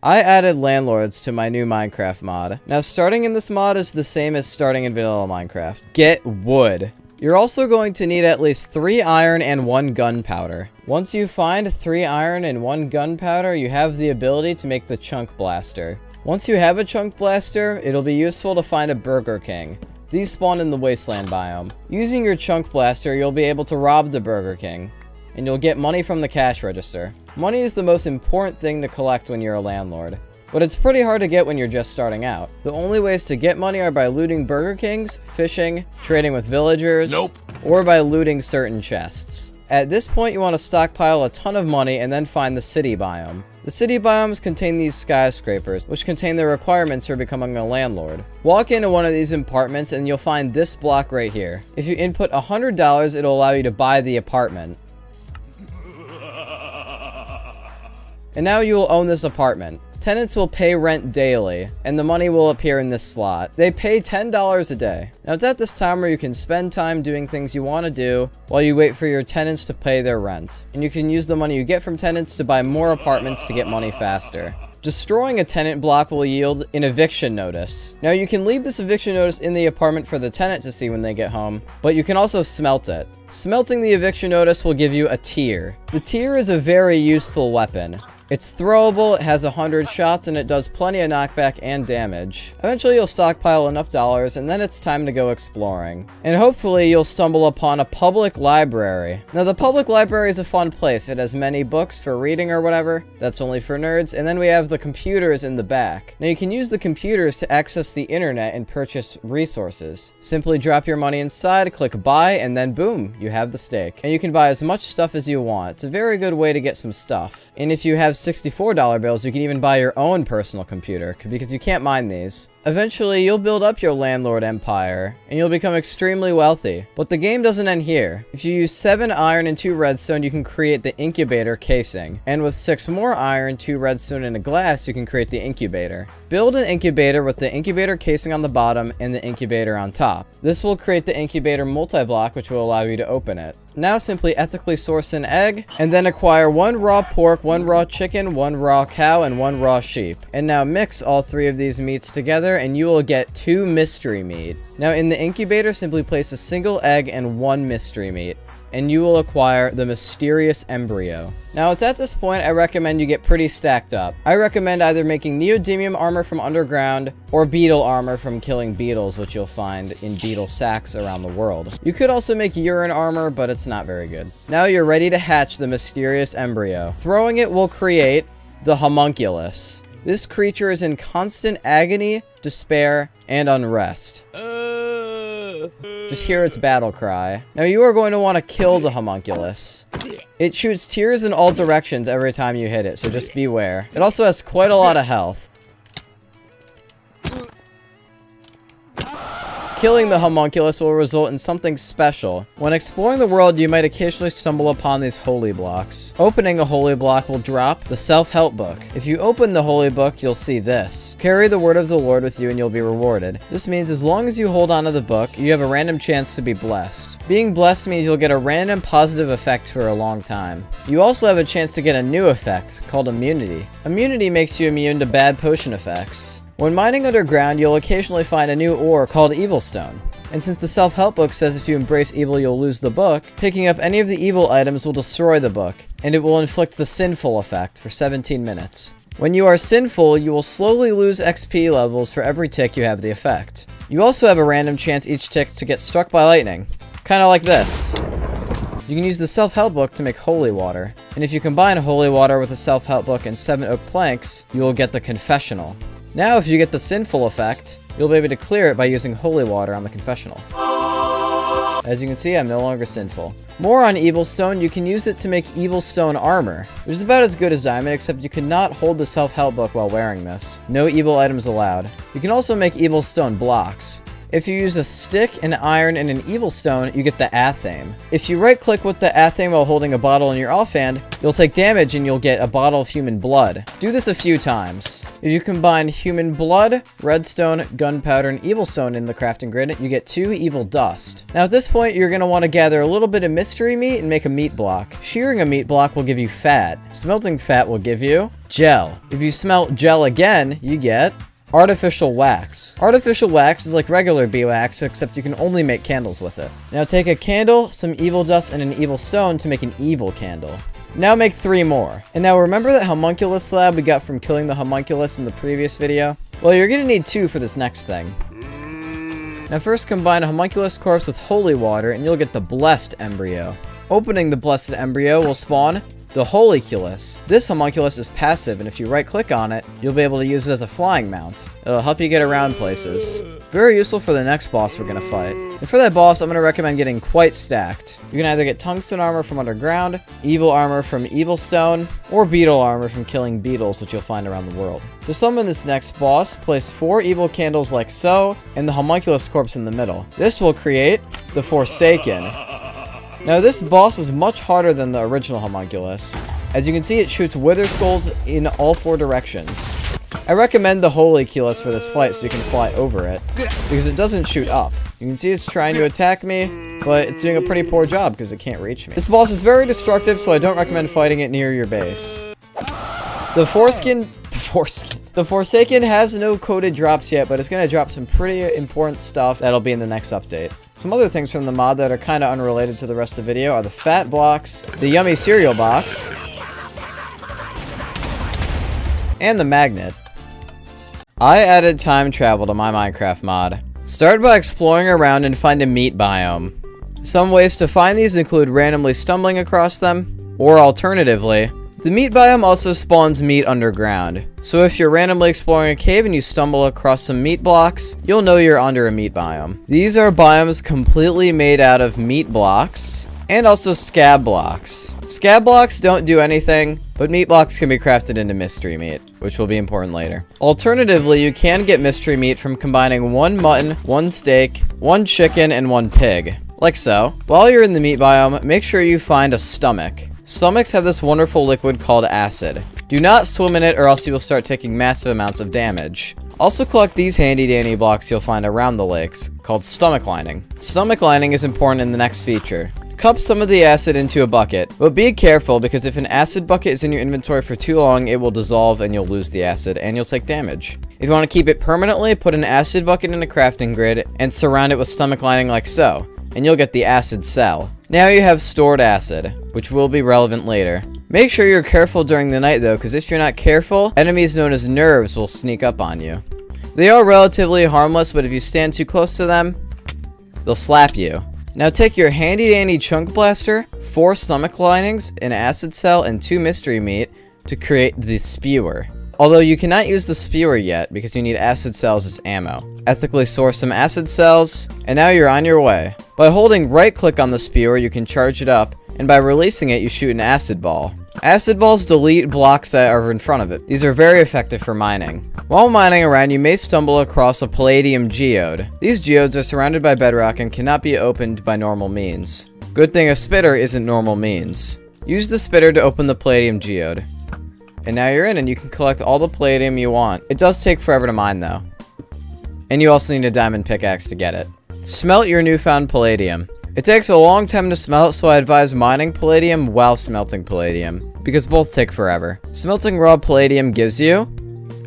I added landlords to my new Minecraft mod. Now, starting in this mod is the same as starting in vanilla Minecraft. Get wood. You're also going to need at least 3 iron and 1 gunpowder. Once you find 3 iron and 1 gunpowder, you have the ability to make the chunk blaster. Once you have a chunk blaster, it'll be useful to find a Burger King. These spawn in the wasteland biome. Using your chunk blaster, you'll be able to rob the Burger King, and you'll get money from the cash register. Money is the most important thing to collect when you're a landlord, but it's pretty hard to get when you're just starting out. The only ways to get money are by looting Burger Kings, fishing, trading with villagers, or by looting certain chests. At this point, you want to stockpile a ton of money and then find the city biome. The city biomes contain these skyscrapers, which contain the requirements for becoming a landlord. Walk into one of these apartments and you'll find this block right here. If you input $100, it'll allow you to buy the apartment. And now you will own this apartment. Tenants will pay rent daily, and the money will appear in this slot. They pay $10 a day. Now, it's at this time where you can spend time doing things you want to do while you wait for your tenants to pay their rent. And you can use the money you get from tenants to buy more apartments to get money faster. Destroying a tenant block will yield an eviction notice. Now, you can leave this eviction notice in the apartment for the tenant to see when they get home, but you can also smelt it. Smelting the eviction notice will give you a tear. The tear is a very useful weapon. It's throwable, it has 100 shots, and it does plenty of knockback and damage. Eventually you'll stockpile enough dollars, and then it's time to go exploring. And hopefully you'll stumble upon a public library. Now, the public library is a fun place. It has many books for reading or whatever. That's only for nerds. And then we have the computers in the back. Now, you can use the computers to access the internet and purchase resources. Simply drop your money inside, click buy, and then boom, you have the stake. And you can buy as much stuff as you want. It's a very good way to get some stuff. And if you have $64 bills, you can even buy your own personal computer, because you can't mine these. Eventually, you'll build up your landlord empire, and you'll become extremely wealthy. But the game doesn't end here. If you use 7 iron and 2 redstone, you can create the incubator casing. And with 6 more iron, 2 redstone, and a glass, you can create the incubator. Build an incubator with the incubator casing on the bottom and the incubator on top. This will create the incubator multi-block, which will allow you to open it. Now simply ethically source an egg, and then acquire 1 raw pork, 1 raw chicken, 1 raw cow, and 1 raw sheep. And now mix all 3 of these meats together, and you will get 2 mystery meat. Now in the incubator, simply place a single egg and 1 mystery meat, and you will acquire the mysterious embryo. Now, it's at this point I recommend you get pretty stacked up. I recommend either making neodymium armor from underground or beetle armor from killing beetles, which you'll find in beetle sacks around the world. You could also make urine armor, but it's not very good. Now you're ready to hatch the mysterious embryo. Throwing it will create the homunculus. This creature is in constant agony, despair, and unrest. Just hear its battle cry. Now you are going to want to kill the homunculus. It shoots tears in all directions every time you hit it, so just beware. It also has quite a lot of health. Killing the homunculus will result in something special. When exploring the world, you might occasionally stumble upon these holy blocks. Opening a holy block will drop the self-help book. If you open the holy book, you'll see this. Carry the word of the Lord with you and you'll be rewarded. This means as long as you hold onto the book, you have a random chance to be blessed. Being blessed means you'll get a random positive effect for a long time. You also have a chance to get a new effect called immunity. Immunity makes you immune to bad potion effects. When mining underground, you'll occasionally find a new ore called Evil Stone. And since the self-help book says if you embrace evil, you'll lose the book, picking up any of the evil items will destroy the book, and it will inflict the sinful effect for 17 minutes. When you are sinful, you will slowly lose XP levels for every tick you have the effect. You also have a random chance each tick to get struck by lightning. Kinda like this. You can use the self-help book to make holy water. And if you combine holy water with a self-help book and 7 oak planks, you will get the confessional. Now, if you get the sinful effect, you'll be able to clear it by using holy water on the confessional. As you can see, I'm no longer sinful. More on Evil Stone, you can use it to make Evil Stone armor, which is about as good as diamond, except you cannot hold the self-help book while wearing this. No evil items allowed. You can also make Evil Stone blocks. If you use a stick, an iron, and an evil stone, you get the athame. If you right-click with the athame while holding a bottle in your offhand, you'll take damage and you'll get a bottle of human blood. Do this a few times. If you combine human blood, redstone, gunpowder, and evil stone in the crafting grid, you get 2 evil dust. Now at this point, you're going to want to gather a little bit of mystery meat and make a meat block. Shearing a meat block will give you fat. Smelting fat will give you gel. If you smelt gel again, you get artificial wax. Artificial wax is like regular beeswax, except you can only make candles with it. Now take a candle, some evil dust, and an evil stone to make an evil candle. Now make 3 more. And now remember that homunculus slab we got from killing the homunculus in the previous video? Well, you're gonna need 2 for this next thing. Now first combine a homunculus corpse with holy water and you'll get the blessed embryo. Opening the blessed embryo will spawn the holyculus. This homunculus is passive, and if you right click on it, you'll be able to use it as a flying mount. It'll help you get around places. Very useful for the next boss we're gonna fight. And for that boss, I'm gonna recommend getting quite stacked. You can either get tungsten armor from underground, evil armor from evil stone, or beetle armor from killing beetles, which you'll find around the world. To summon this next boss, place 4 evil candles like so, and the homunculus corpse in the middle. This will create the Forsaken. Now this boss is much harder than the original homunculus. As you can see, it shoots wither skulls in all 4 directions. I recommend the holyculus for this fight so you can fly over it, because it doesn't shoot up. You can see it's trying to attack me, but it's doing a pretty poor job because it can't reach me. This boss is very destructive, so I don't recommend fighting it near your base. The Forsaken has no coded drops yet, but it's going to drop some pretty important stuff that'll be in the next update. Some other things from the mod that are kind of unrelated to the rest of the video are the fat blocks, the yummy cereal box, and the magnet. I added time travel to my Minecraft mod. Start by exploring around and find a meat biome. Some ways to find these include randomly stumbling across them, or alternatively, the meat biome also spawns meat underground. So if you're randomly exploring a cave and you stumble across some meat blocks, you'll know you're under a meat biome. These are biomes completely made out of meat blocks, and also scab blocks. Scab blocks don't do anything, but meat blocks can be crafted into mystery meat, which will be important later. Alternatively, you can get mystery meat from combining 1 mutton, 1 steak, 1 chicken, and 1 pig. Like so. While you're in the meat biome, make sure you find a stomach. Stomachs have this wonderful liquid called acid. Do not swim in it or else you will start taking massive amounts of damage. Also collect these handy dandy blocks you'll find around the lakes, called stomach lining. Stomach lining is important in the next feature. Cup some of the acid into a bucket, but be careful because if an acid bucket is in your inventory for too long, it will dissolve and you'll lose the acid and you'll take damage. If you want to keep it permanently, put an acid bucket in a crafting grid and surround it with stomach lining like so, and you'll get the acid cell. Now you have stored acid, which will be relevant later. Make sure you're careful during the night though, because if you're not careful, enemies known as nerves will sneak up on you. They are relatively harmless, but if you stand too close to them, they'll slap you. Now take your handy dandy chunk blaster, 4 stomach linings, an acid cell, and 2 mystery meat to create the spewer. Although you cannot use the spewer yet because you need acid cells as ammo. Ethically source some acid cells, and now you're on your way. By holding right click on the spewer, you can charge it up, and by releasing it, you shoot an acid ball. Acid balls delete blocks that are in front of it. These are very effective for mining. While mining around, you may stumble across a palladium geode. These geodes are surrounded by bedrock and cannot be opened by normal means. Good thing a spitter isn't normal means. Use the spitter to open the palladium geode. And now you're in and you can collect all the palladium you want. It does take forever to mine though. And you also need a diamond pickaxe to get it. Smelt your newfound palladium. It takes a long time to smelt, so I advise mining palladium while smelting palladium, because both take forever. Smelting raw palladium gives you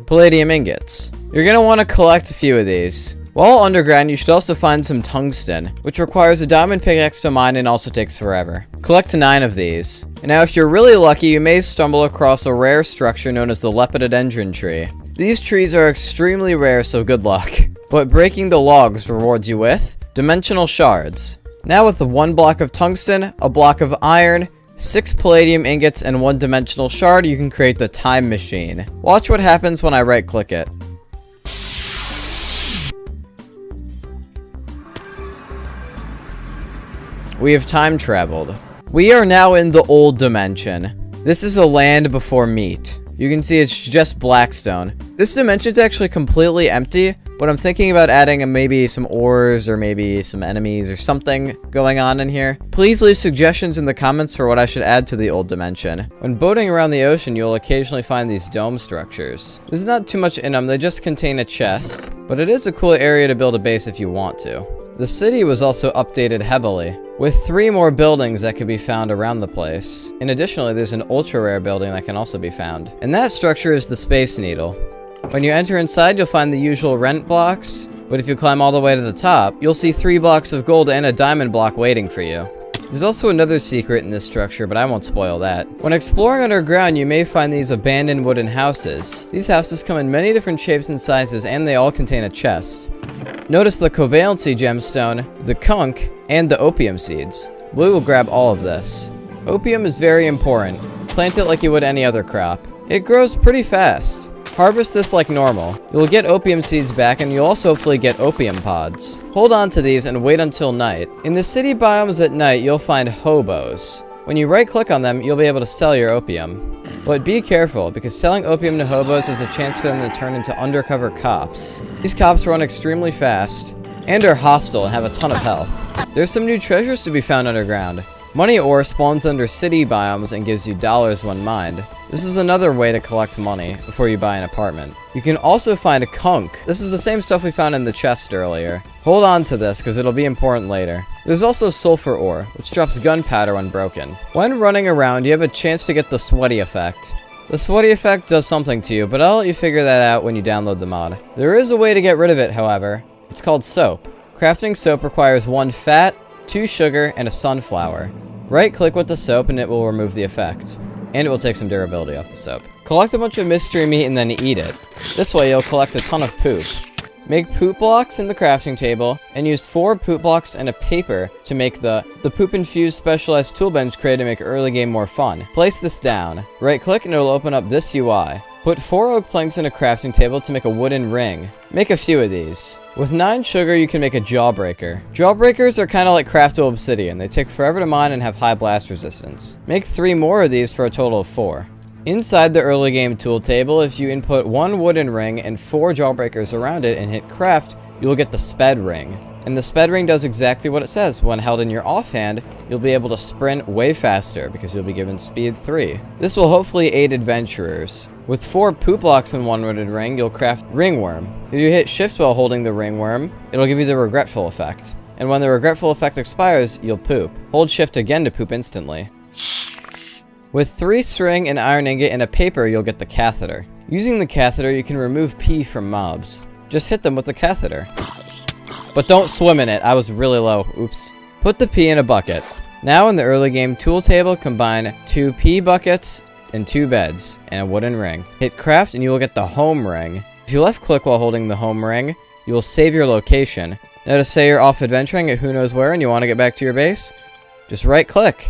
palladium ingots. You're going to want to collect a few of these. While underground, you should also find some tungsten, which requires a diamond pickaxe to mine and also takes forever. Collect 9 of these. And now if you're really lucky, you may stumble across a rare structure known as the lepidodendron tree. These trees are extremely rare, so good luck. But breaking the logs rewards you with dimensional shards. Now with the 1 block of tungsten, a block of iron, 6 palladium ingots, and 1 dimensional shard, you can create the time machine. Watch what happens when I right click it. We have time traveled. We are now in the old dimension. This is a land before meat. You can see it's just blackstone. This dimension is actually completely empty, but I'm thinking about adding maybe some ores or maybe some enemies or something going on in here. Please leave suggestions in the comments for what I should add to the old dimension. When boating around the ocean, you'll occasionally find these dome structures. There's not too much in them, they just contain a chest, but it is a cool area to build a base if you want to. The city was also updated heavily, with 3 more buildings that could be found around the place. And additionally, there's an ultra rare building that can also be found. And that structure is the Space Needle. When you enter inside, you'll find the usual rent blocks, but if you climb all the way to the top, you'll see 3 blocks of gold and a diamond block waiting for you. There's also another secret in this structure, but I won't spoil that. When exploring underground, you may find these abandoned wooden houses. These houses come in many different shapes and sizes, and they all contain a chest. Notice the covalency gemstone, the Kunk, and the opium seeds. Blue will grab all of this. Opium is very important. Plant it like you would any other crop. It grows pretty fast. Harvest this like normal. You'll get opium seeds back, and you'll also hopefully get opium pods. Hold on to these and wait until night. In the city biomes at night, you'll find hobos. When you right click on them, you'll be able to sell your opium. But be careful, because selling opium to hobos is a chance for them to turn into undercover cops. These cops run extremely fast, and are hostile and have a ton of health. There's some new treasures to be found underground. Money ore spawns under city biomes and gives you dollars when mined. This is another way to collect money before you buy an apartment. You can also find a Kunk. This is the same stuff we found in the chest earlier. Hold on to this, because it'll be important later. There's also sulfur ore, which drops gunpowder when broken. When running around, you have a chance to get the sweaty effect. The sweaty effect does something to you, but I'll let you figure that out when you download the mod. There is a way to get rid of it, however. It's called soap. Crafting soap requires 1 fat, 2 sugar, and a sunflower. Right-click with the soap and it will remove the effect. And it will take some durability off the soap. Collect a bunch of mystery meat and then eat it. This way you'll collect a ton of poop. Make poop blocks in the crafting table, and use 4 poop blocks and a paper to make the poop-infused specialized tool bench crate to make early game more fun. Place this down. Right-click and it will open up this UI. Put 4 oak planks in a crafting table to make a wooden ring. Make a few of these. With 9 sugar, you can make a jawbreaker. Jawbreakers are kind of like craftable obsidian. They take forever to mine and have high blast resistance. Make 3 more of these for a total of 4. Inside the early game tool table, if you input 1 wooden ring and 4 jawbreakers around it and hit craft, you will get the sped ring. And the sped ring does exactly what it says. When held in your offhand, you'll be able to sprint way faster because you'll be given speed 3. This will hopefully aid adventurers. With 4 poop blocks in 1 wooden ring, you'll craft ringworm. If you hit shift while holding the ringworm, it'll give you the regretful effect. And when the regretful effect expires, you'll poop. Hold shift again to poop instantly. With 3 string, an iron ingot, and a paper, you'll get the catheter. Using the catheter, you can remove pee from mobs. Just hit them with the catheter. But don't swim in it, I was really low, oops. Put the pee in a bucket. Now in the early game tool table, combine 2 pee buckets and 2 beds, and a wooden ring. Hit craft and you will get the home ring. If you left click while holding the home ring, you will save your location. Now to say you're off adventuring at who knows where and you want to get back to your base, just right click.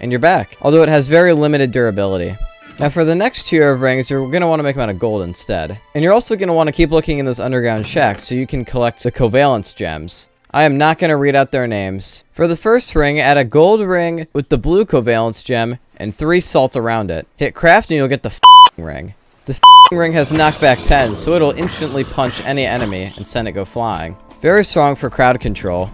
And you're back, although it has very limited durability. Now for the next tier of rings, you're going to want to make them out of gold instead. And you're also going to want to keep looking in those underground shacks so you can collect the covalence gems. I am not going to read out their names. For the first ring, add a gold ring with the blue covalence gem and 3 salt around it. Hit craft and you'll get the ring. The ring has knockback 10, so it'll instantly punch any enemy and send it go flying. Very strong for crowd control.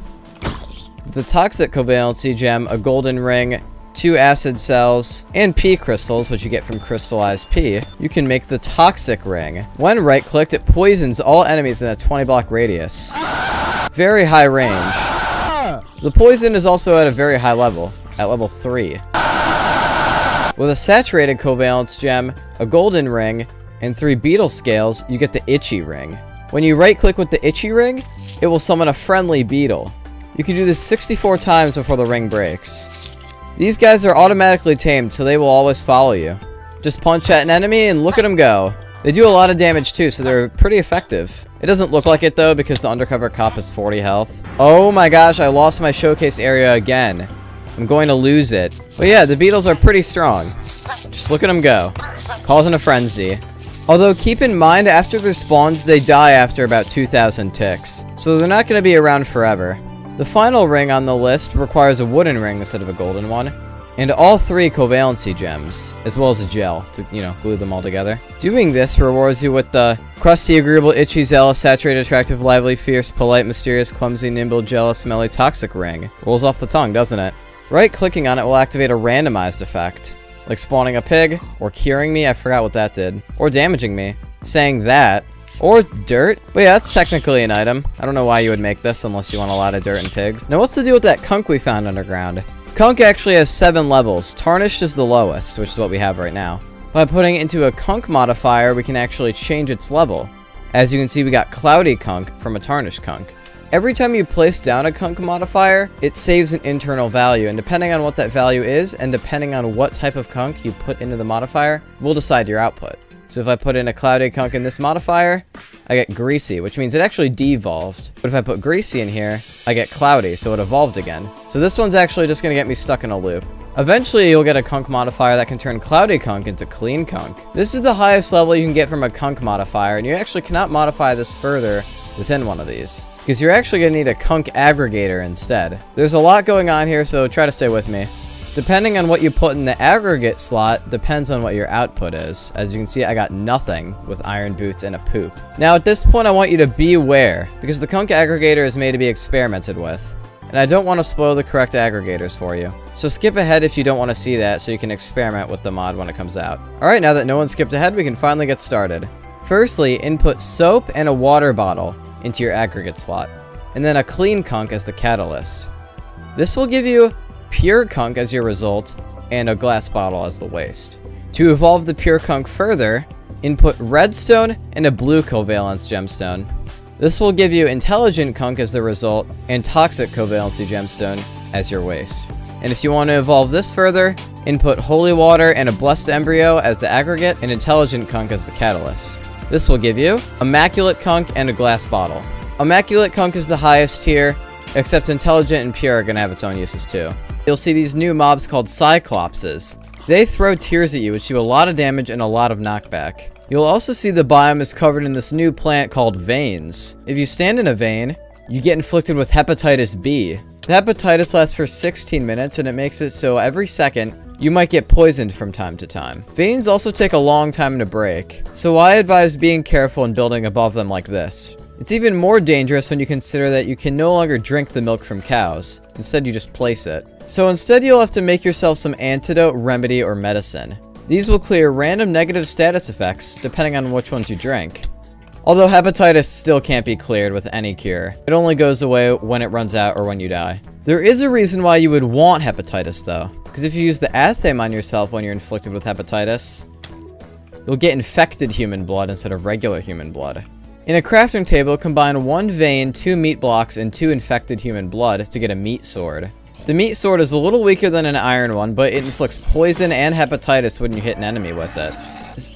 With the toxic covalency gem, a golden ring, 2 acid cells, and pea crystals, which you get from crystallized pea, you can make the toxic ring. When right-clicked, it poisons all enemies in a 20-block radius. Very high range. The poison is also at a very high level, at level 3. With a saturated covalence gem, a golden ring, and 3 beetle scales, you get the itchy ring. When you right-click with the itchy ring, it will summon a friendly beetle. You can do this 64 times before the ring breaks. These guys are automatically tamed, so they will always follow you. Just punch at an enemy and look at them go. They do a lot of damage too, so they're pretty effective. It doesn't look like it though, because the undercover cop has 40 health. Oh my gosh, I lost my showcase area again. I'm going to lose it. But yeah, the beetles are pretty strong. Just look at them go. Causing a frenzy. Although keep in mind, after their spawns, they die after about 2,000 ticks. So they're not going to be around forever. The final ring on the list requires a wooden ring instead of a golden one. and all 3 covalency gems, as well as a gel to, glue them all together. Doing this rewards you with the crusty, agreeable, itchy, zealous, saturated, attractive, lively, fierce, polite, mysterious, clumsy, nimble, jealous, smelly, toxic ring. Rolls off the tongue, doesn't it? Right-clicking on it will activate a randomized effect, like spawning a pig, or curing me, I forgot what that did, or damaging me. Saying that, or dirt. But yeah, that's technically an item. I don't know why you would make this unless you want a lot of dirt and pigs. Now, what's the deal with that Kunk we found underground? Kunk actually has 7 levels. Tarnished is the lowest, which is what we have right now. By putting it into a Kunk modifier, we can actually change its level. As you can see, we got Cloudy Kunk from a Tarnished Kunk. Every time you place down a Kunk modifier, it saves an internal value, and depending on what that value is, and depending on what type of Kunk you put into the modifier, will decide your output. So if I put in a Cloudy Kunk in this modifier, I get Greasy, which means it actually devolved. But if I put Greasy in here, I get Cloudy, so it evolved again. So this one's actually just going to get me stuck in a loop. Eventually, you'll get a Kunk modifier that can turn Cloudy Kunk into Clean Kunk. This is the highest level you can get from a Kunk modifier, and you actually cannot modify this further within one of these, because you're actually going to need a Kunk aggregator instead. There's a lot going on here, so try to stay with me. Depending on what you put in the aggregate slot depends on what your output is. As you can see, I got nothing with iron boots and a poop. Now at this point, I want you to beware, because the Kunk aggregator is made to be experimented with, and I don't want to spoil the correct aggregators for you. So skip ahead if you don't want to see that, so you can experiment with the mod when it comes out. Alright, now that no one skipped ahead, we can finally get started. Firstly, input soap and a water bottle into your aggregate slot, and then a clean Kunk as the catalyst. This will give you pure Kunk as your result, and a glass bottle as the waste. To evolve the pure Kunk further, input redstone and a blue covalence gemstone. This will give you intelligent Kunk as the result, and toxic covalency gemstone as your waste. And if you want to evolve this further, input holy water and a blessed embryo as the aggregate, and intelligent Kunk as the catalyst. This will give you immaculate Kunk and a glass bottle. Immaculate Kunk is the highest tier, except intelligent and pure are going to have its own uses too. You'll see these new mobs called Cyclopses. They throw tears at you, which do a lot of damage and a lot of knockback. You'll also see the biome is covered in this new plant called veins. If you stand in a vein, you get inflicted with hepatitis B. The hepatitis lasts for 16 minutes, and it makes it so every second, you might get poisoned from time to time. Veins also take a long time to break, so I advise being careful and building above them like this. It's even more dangerous when you consider that you can no longer drink the milk from cows. Instead, you just place it. So instead, you'll have to make yourself some antidote, remedy, or medicine. These will clear random negative status effects, depending on which ones you drink. Although hepatitis still can't be cleared with any cure. It only goes away when it runs out or when you die. There is a reason why you would want hepatitis, though. Because if you use the athame on yourself when you're inflicted with hepatitis, you'll get infected human blood instead of regular human blood. In a crafting table, combine 1 vein, 2 meat blocks, and 2 infected human blood to get a meat sword. The meat sword is a little weaker than an iron one, but it inflicts poison and hepatitis when you hit an enemy with it.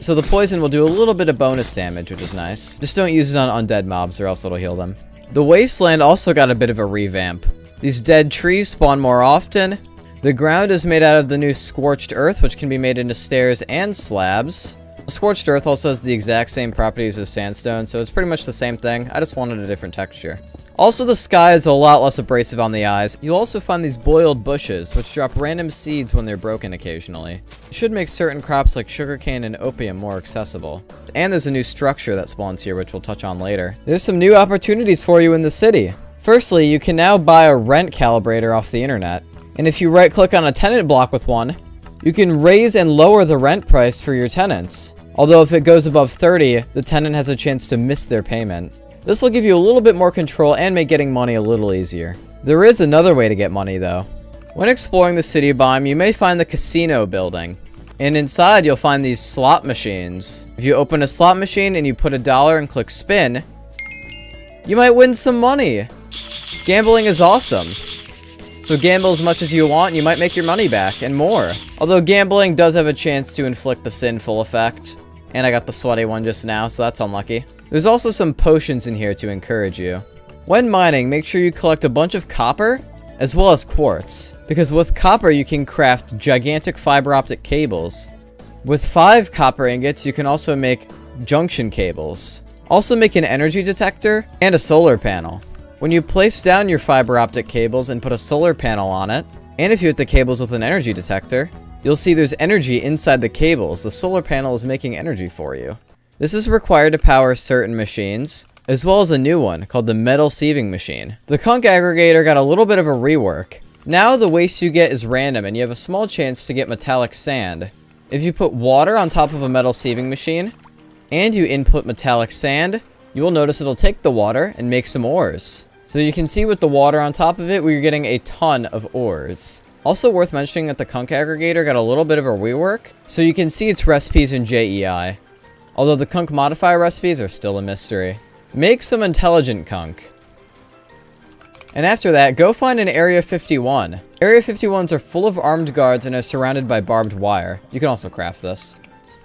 So the poison will do a little bit of bonus damage, which is nice. Just don't use it on undead mobs or else it'll heal them. The wasteland also got a bit of a revamp. These dead trees spawn more often. The ground is made out of the new scorched earth, which can be made into stairs and slabs. Scorched earth also has the exact same properties as sandstone, so it's pretty much the same thing. I just wanted a different texture. Also, the sky is a lot less abrasive on the eyes. You'll also find these boiled bushes, which drop random seeds when they're broken occasionally. It should make certain crops like sugarcane and opium more accessible. And there's a new structure that spawns here, which we'll touch on later. There's some new opportunities for you in the city. Firstly, you can now buy a rent calibrator off the internet. And if you right-click on a tenant block with one, you can raise and lower the rent price for your tenants. Although if it goes above 30, the tenant has a chance to miss their payment. This will give you a little bit more control and make getting money a little easier. There is another way to get money though. When exploring the city biome, you may find the casino building. And inside you'll find these slot machines. If you open a slot machine and you put $1 and click spin, you might win some money. Gambling is awesome. So gamble as much as you want and you might make your money back and more. Although gambling does have a chance to inflict the sinful effect. And I got the sweaty one just now, so that's unlucky. There's also some potions in here to encourage you. When mining, make sure you collect a bunch of copper, as well as quartz. Because with copper, you can craft gigantic fiber optic cables. With 5 copper ingots, you can also make junction cables. Also make an energy detector and a solar panel. When you place down your fiber optic cables and put a solar panel on it, And if you hit the cables with an energy detector, you'll see there's energy inside the cables. The solar panel is making energy for you. This is required to power certain machines, as well as a new one called the metal sieving machine. The Kunk aggregator got a little bit of a rework. Now the waste you get is random and you have a small chance to get metallic sand. If you put water on top of a metal sieving machine, and you input metallic sand, you will notice it'll take the water and make some ores. So you can see with the water on top of it, we're getting a ton of ores. Also worth mentioning that the Kunk aggregator got a little bit of a rework, so you can see its recipes in JEI. Although the Kunk modifier recipes are still a mystery. Make some intelligent Kunk. And after that, go find an Area 51. Area 51s are full of armed guards and are surrounded by barbed wire. You can also craft this.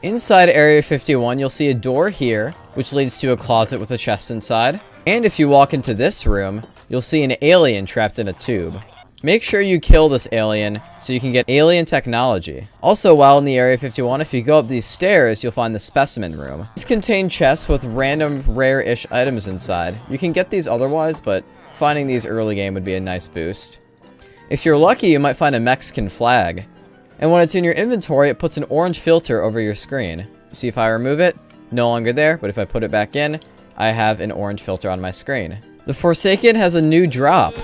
Inside Area 51, you'll see a door here, which leads to a closet with a chest inside. And if you walk into this room, you'll see an alien trapped in a tube. Make sure you kill this alien so you can get alien technology. Also, while in the Area 51, if you go up these stairs, you'll find the specimen room. These contain chests with random rare-ish items inside. You can get these otherwise, but finding these early game would be a nice boost. If you're lucky, you might find a Mexican flag. And when it's in your inventory, it puts an orange filter over your screen. See, if I remove it, no longer there, but if I put it back in, I have an orange filter on my screen. The Forsaken has a new drop.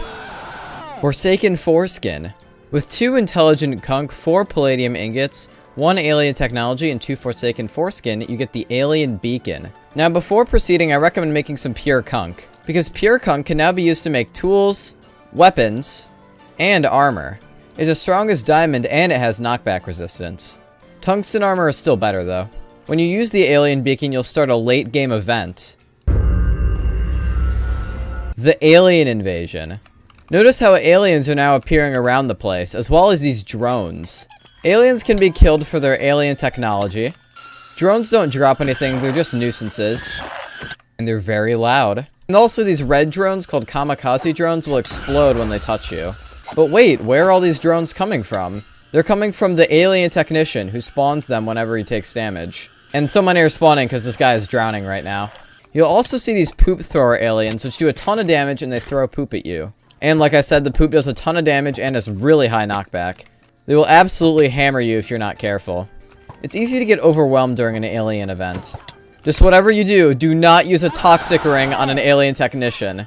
Forsaken Foreskin. With 2 intelligent Kunk, 4 palladium ingots, 1 alien technology, and 2 Forsaken Foreskin, you get the alien beacon. Now before proceeding, I recommend making some pure Kunk, because pure Kunk can now be used to make tools, weapons, and armor. It's as strong as diamond and it has knockback resistance. Tungsten armor is still better though. When you use the alien beacon, you'll start a late game event. The alien invasion. Notice how aliens are now appearing around the place, as well as these drones. Aliens can be killed for their alien technology. Drones don't drop anything, they're just nuisances. And they're very loud. And also these red drones called kamikaze drones will explode when they touch you. But wait, where are all these drones coming from? They're coming from the alien technician who spawns them whenever he takes damage. And so many are spawning because this guy is drowning right now. You'll also see these poop thrower aliens which do a ton of damage and they throw poop at you. And like I said, the poop does a ton of damage and has really high knockback. They will absolutely hammer you if you're not careful. It's easy to get overwhelmed during an alien event. Just whatever you do, do not use a toxic ring on an alien technician.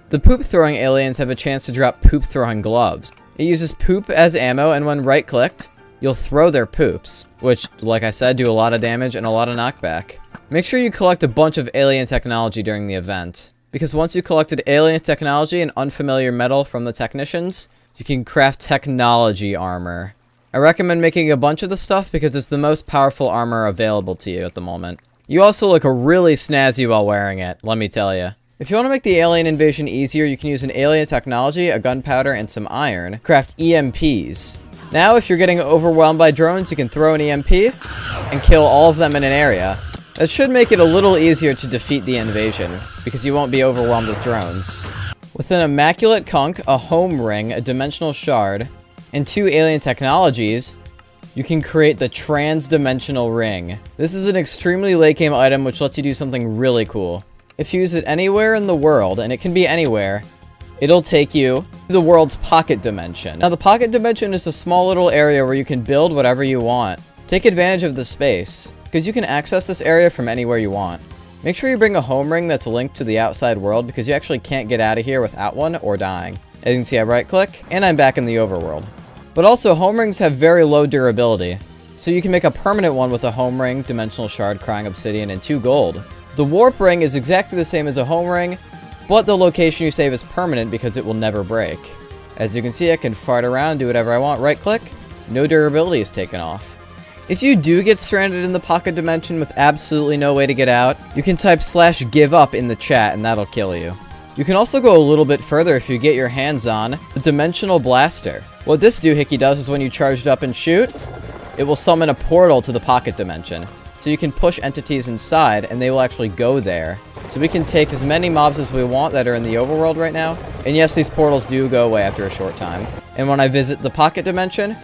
The poop throwing aliens have a chance to drop poop throwing gloves. It uses poop as ammo, and when right clicked, you'll throw their poops, which, like I said, do a lot of damage and a lot of knockback. Make sure you collect a bunch of alien technology during the event, because once you collected alien technology and unfamiliar metal from the technicians, you can craft technology armor. I recommend making a bunch of the stuff because it's the most powerful armor available to you at the moment. You also look really snazzy while wearing it, let me tell you. If you want to make the alien invasion easier, you can use an alien technology, a gunpowder, and some iron. Craft EMPs. Now, if you're getting overwhelmed by drones, you can throw an EMP and kill all of them in an area. That should make it a little easier to defeat the invasion, because you won't be overwhelmed with drones. With an immaculate Kunk, a home ring, a dimensional shard, and 2 alien technologies, you can create the trans-dimensional ring. This is an extremely late-game item which lets you do something really cool. If you use it anywhere in the world, and it can be anywhere, it'll take you to the world's pocket dimension. Now, the pocket dimension is a small little area where you can build whatever you want. Take advantage of the space, because you can access this area from anywhere you want. Make sure you bring a home ring that's linked to the outside world, because you actually can't get out of here without one or dying. As you can see, I right-click, and I'm back in the overworld. But also, home rings have very low durability, so you can make a permanent one with a home ring, dimensional shard, crying obsidian, and 2 gold. The warp ring is exactly the same as a home ring, but the location you save is permanent because it will never break. As you can see, I can fart around, do whatever I want, right-click, no durability is taken off. If you do get stranded in the pocket dimension with absolutely no way to get out, you can type /give-up in the chat and that'll kill you. You can also go a little bit further if you get your hands on the Dimensional Blaster. What this doohickey does is when you charge it up and shoot, it will summon a portal to the pocket dimension. So you can push entities inside and they will actually go there. So we can take as many mobs as we want that are in the overworld right now. And yes, these portals do go away after a short time. And when I visit the pocket dimension,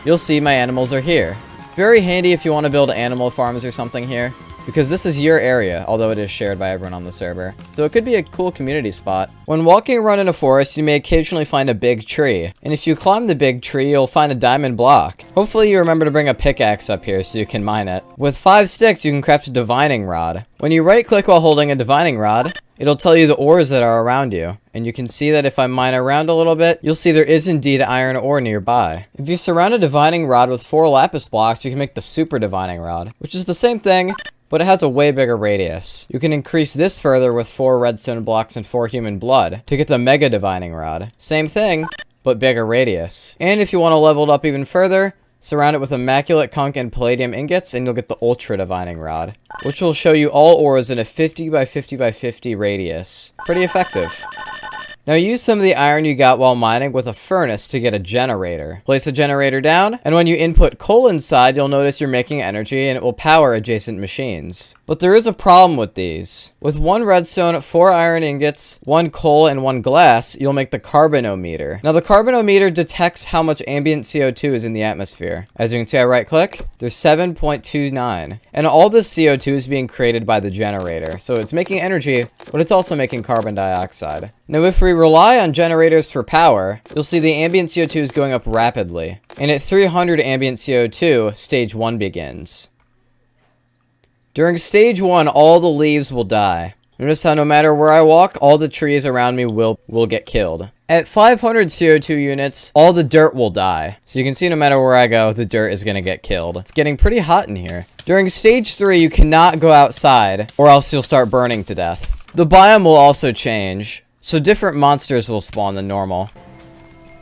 you'll see my animals are here. Very handy if you want to build animal farms or something here. because this is your area, although it is shared by everyone on the server. So it could be a cool community spot. When walking around in a forest, you may occasionally find a big tree. And if you climb the big tree, you'll find a diamond block. Hopefully you remember to bring a pickaxe up here so you can mine it. With 5 sticks, you can craft a divining rod. When you right click while holding a divining rod, it'll tell you the ores that are around you. And you can see that if I mine around a little bit, you'll see there is indeed iron ore nearby. If you surround a divining rod with 4 lapis blocks, you can make the super divining rod, which is the same thing, but it has a way bigger radius. You can increase this further with 4 redstone blocks and 4 human blood to get the mega divining rod. Same thing, but bigger radius. And if you want to level it up even further, surround it with immaculate Kunk and palladium ingots and you'll get the ultra divining rod, which will show you all ores in a 50 by 50 by 50 radius. Pretty effective. Now use some of the iron you got while mining with a furnace to get a generator. Place a generator down, and when you input coal inside, you'll notice you're making energy and it will power adjacent machines. But there is a problem with these. With 1 redstone, 4 iron ingots, 1 coal, and 1 glass, you'll make the carbanometer. Now the carbanometer detects how much ambient CO2 is in the atmosphere. As you can see, I right click, there's 7.29. And all this CO2 is being created by the generator. So it's making energy, but it's also making carbon dioxide. Now if we rely on generators for power, you'll see the ambient CO2 is going up rapidly. And at 300 ambient CO2, stage 1 begins. During stage 1, all the leaves will die. Notice how no matter where I walk, all the trees around me will get killed. At 500 CO2 units, all the dirt will die. So you can see no matter where I go, the dirt is going to get killed. It's getting pretty hot in here. During stage 3, you cannot go outside, or else you'll start burning to death. The biome will also change, so different monsters will spawn than normal.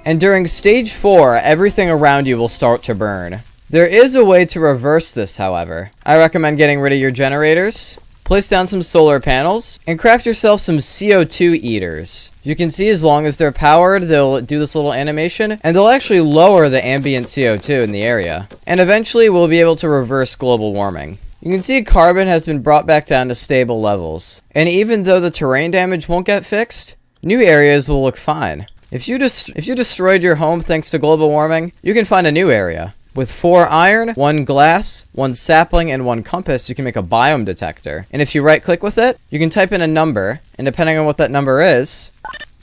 And during stage 4, everything around you will start to burn. There is a way to reverse this, however. I recommend getting rid of your generators, place down some solar panels, and craft yourself some CO2 eaters. You can see as long as they're powered, they'll do this little animation, and they'll actually lower the ambient CO2 in the area. And eventually, we'll be able to reverse global warming. You can see carbon has been brought back down to stable levels. And even though the terrain damage won't get fixed, new areas will look fine. If you destroyed your home thanks to global warming, you can find a new area. With 4 iron, 1 glass, 1 sapling, and 1 compass, you can make a biome detector. And if you right-click with it, you can type in a number, and depending on what that number is,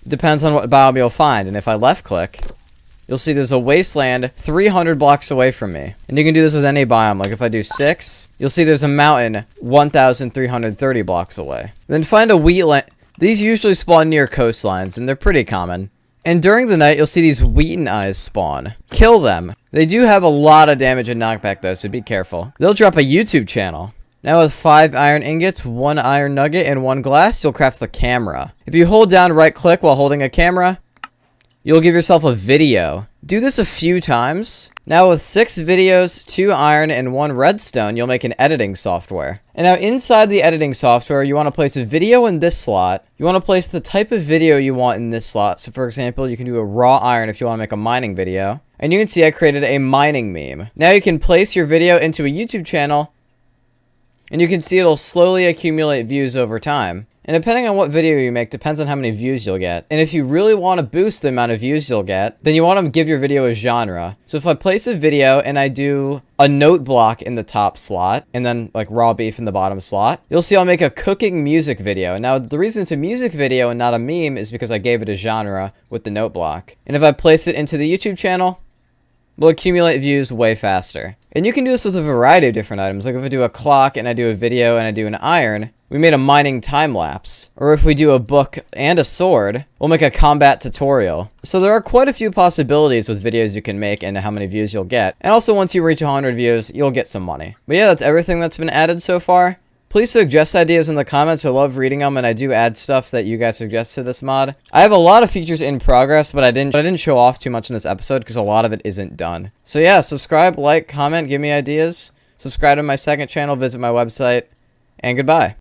depends on what biome you'll find. And if I left-click, you'll see there's a wasteland 300 blocks away from me. And you can do this with any biome. Like if I do 6, you'll see there's a mountain 1,330 blocks away. Then find a wheatland. These usually spawn near coastlines, and they're pretty common. And during the night, you'll see these wheaten eyes spawn. Kill them. They do have a lot of damage and knockback though, so be careful. They'll drop a YouTube channel. Now with 5 iron ingots, 1 iron nugget, and 1 glass, you'll craft the camera. If you hold down right click while holding a camera, you'll give yourself a video. Do this a few times. Now with 6 videos, 2 iron, and 1 redstone, you'll make an editing software. And now inside the editing software, you want to place a video in this slot. You want to place the type of video you want in this slot. So for example, you can do a raw iron if you want to make a mining video. And you can see I created a mining meme. Now you can place your video into a YouTube channel, and you can see it'll slowly accumulate views over time. And depending on what video you make, depends on how many views you'll get. And if you really want to boost the amount of views you'll get, then you want to give your video a genre. So if I place a video and I do a note block in the top slot, and then like raw beef in the bottom slot, you'll see I'll make a cooking music video. Now the reason it's a music video and not a meme is because I gave it a genre with the note block. And if I place it into the YouTube channel, we'll accumulate views way faster. And you can do this with a variety of different items. Like if I do a clock and I do a video and I do an iron, we made a mining time lapse. Or if we do a book and a sword, we'll make a combat tutorial. So there are quite a few possibilities with videos you can make and how many views you'll get. And also once you reach 100 views, you'll get some money. But yeah, that's everything that's been added so far. Please suggest ideas in the comments. I love reading them, and I do add stuff that you guys suggest to this mod. I have a lot of features in progress, but I didn't show off too much in this episode because a lot of it isn't done. So yeah, subscribe, like, comment, give me ideas. Subscribe to my second channel, visit my website, and goodbye.